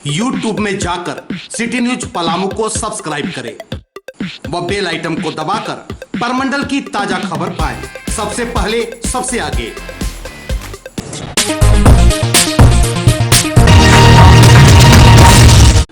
YouTube में जाकर city news Palamu को सब्सक्राइब करें व बेल आइटम को दबाकर परमंडल की ताजा खबर पाएं सबसे पहले सबसे आगे।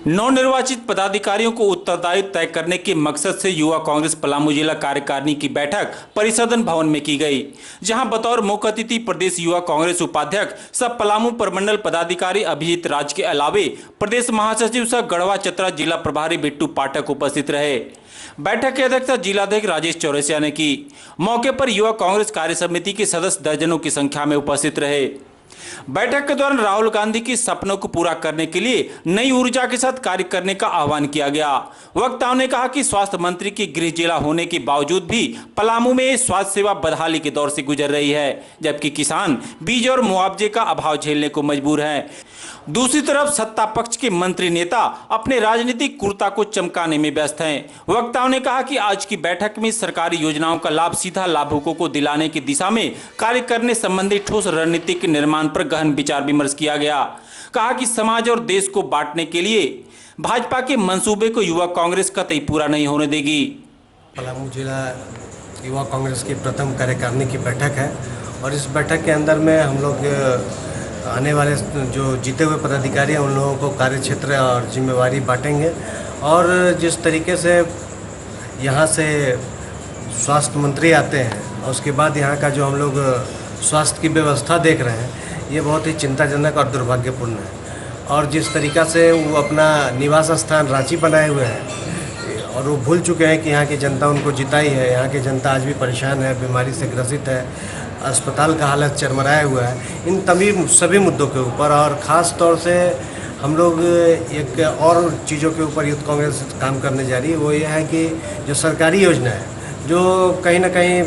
नवनिर्वाचित पदाधिकारियों को उत्तरदायित्व तय करने के मकसद से युवा कांग्रेस पलामू जिला कार्यकारिणी की बैठक परिसदन भवन में की गई, जहां बतौर मुख्य अतिथि प्रदेश युवा कांग्रेस उपाध्यक्ष सह पलामू प्रमंडल पदाधिकारी अभिजीत राज के अलावे प्रदेश महासचिव सह गढ़वा चतरा जिला प्रभारी बिट्टू पाठक उपस्थित रहे। बैठक की अध्यक्षता जिलाध्यक्ष राजेश चौरसिया ने की। मौके पर युवा कांग्रेस कार्य समिति के सदस्य दर्जनों की संख्या में उपस्थित रहे। बैठक के दौरान राहुल गांधी के सपनों को पूरा करने के लिए नई ऊर्जा के साथ कार्य करने का आह्वान किया गया। वक्ताओं ने कहा कि स्वास्थ्य मंत्री की गृह जिला होने के बावजूद भी पलामू में स्वास्थ्य सेवा बदहाली के दौर से गुजर रही है, जबकि किसान बीज और मुआवजे का अभाव झेलने को मजबूर हैं। दूसरी तरफ सत्ता पक्ष के मंत्री नेता अपने राजनीतिक कुर्ता को चमकाने में व्यस्त हैं। वक्ताओं ने कहा कि आज की बैठक में सरकारी योजनाओं का लाभ सीधा लाभुकों को दिलाने की दिशा में कार्य करने संबंधी ठोस रणनीतिक निर्माण पर गहन विचार विमर्श किया गया। कहा कि समाज और देश को बांटने के लिए भाजपा के मंसूबे को युवा कांग्रेस कतई पूरा नहीं होने देगी। पलामू जिला युवा कांग्रेस की प्रथम कार्यकारिणी की बैठक है और इस बैठक के अंदर में हम लोग आने वाले जो जीते हुए पदाधिकारी हैं उन लोगों को कार्य क्षेत्र और जिम्मेवारी बांटेंगे और जिस तरीके से यहाँ से स्वास्थ्य मंत्री आते हैं और उसके बाद यहाँ का जो हम लोग स्वास्थ्य की व्यवस्था देख रहे हैं ये बहुत ही चिंताजनक और दुर्भाग्यपूर्ण है। और जिस तरीक़ा से वो अपना निवास स्थान रांची बनाए हुए हैं और वो भूल चुके हैं कि यहाँ की जनता उनको जिताई है। यहाँ की जनता आज भी परेशान है, बीमारी से ग्रसित है, अस्पताल का हालत चरमराया हुआ है। इन सभी मुद्दों के ऊपर और ख़ास तौर से हम लोग एक और चीज़ों के ऊपर यूथ कांग्रेस काम करने जा रही है, वो ये है कि जो सरकारी योजना है जो कहीं ना कहीं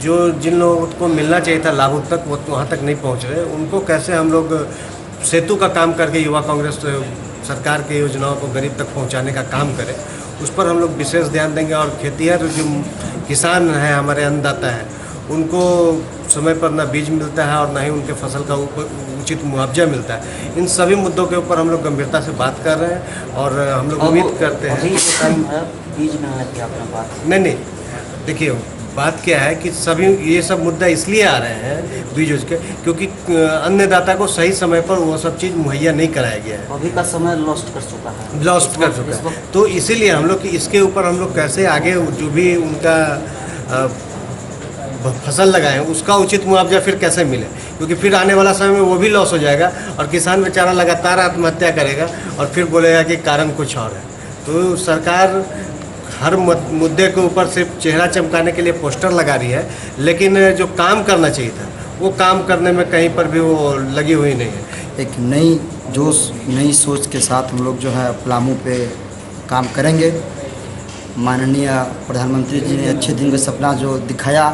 जो जिन लोगों को मिलना चाहिए था लाभ तक वो वहाँ तक नहीं पहुँच रहे, उनको कैसे हम लोग सेतु का काम करके युवा कांग्रेस सरकार की योजनाओं को गरीब तक पहुँचाने का काम करें, उस पर हम लोग विशेष ध्यान देंगे। और खेतिहर जो किसान हैं, हमारे अन्नदाता हैं, उनको समय पर ना बीज मिलता है और ना ही उनके फसल का उचित मुआवजा मिलता है। इन सभी मुद्दों के ऊपर हम लोग गंभीरता से बात कर रहे हैं और हम लोग उम्मीद करते हैं बीज मिलने की आपने बात नहीं, देखिए बात क्या है कि सभी ये सब मुद्दा इसलिए आ रहे हैं बीजों के, क्योंकि अन्नदाता को सही समय पर वो सब चीज़ मुहैया नहीं कराया गया है। अभी का समय लॉस्ट कर चुका है। तो इसीलिए हम लोग इसके ऊपर हम लोग कैसे आगे जो भी उनका फसल लगाएं उसका उचित मुआवजा फिर कैसे मिले, क्योंकि फिर आने वाला समय में वो भी लॉस हो जाएगा और किसान बेचारा लगातार आत्महत्या करेगा और फिर बोलेगा कि कारण कुछ और है। तो सरकार हर मुद्दे के ऊपर सिर्फ चेहरा चमकाने के लिए पोस्टर लगा रही है, लेकिन जो काम करना चाहिए था वो काम करने में कहीं पर भी वो लगी हुई नहीं है। एक नई जोश नई सोच के साथ हम लोग जो है पलामू पे काम करेंगे। माननीय प्रधानमंत्री जी ने अच्छे दिन का सपना जो दिखाया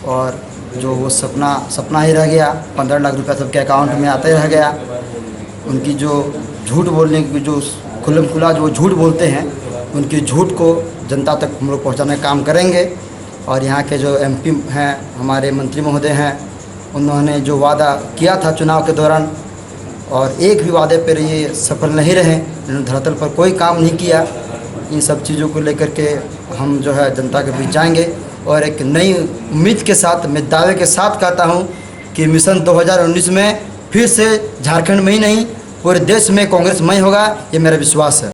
और जो वो सपना ही रह गया, 15 लाख रुपया सबके अकाउंट में आते रह गया। उनकी जो झूठ बोलने की जो खुल्लम खुला जो झूठ बोलते हैं उनकी झूठ को जनता तक हम लोग पहुँचाने का काम करेंगे। और यहाँ के जो MP हैं, हमारे मंत्री महोदय हैं, उन्होंने जो वादा किया था चुनाव के दौरान और एक भी वादे पर ये सफल नहीं रहे, इन्होंने धरातल पर कोई काम नहीं किया। इन सब चीज़ों को लेकर के हम जो है जनता के बीच जाएंगे और एक नई उम्मीद के साथ मैं दावे के साथ कहता हूं कि मिशन 2019 में फिर से झारखंड में ही नहीं पूरे देश में कांग्रेस मय होगा, ये मेरा विश्वास है।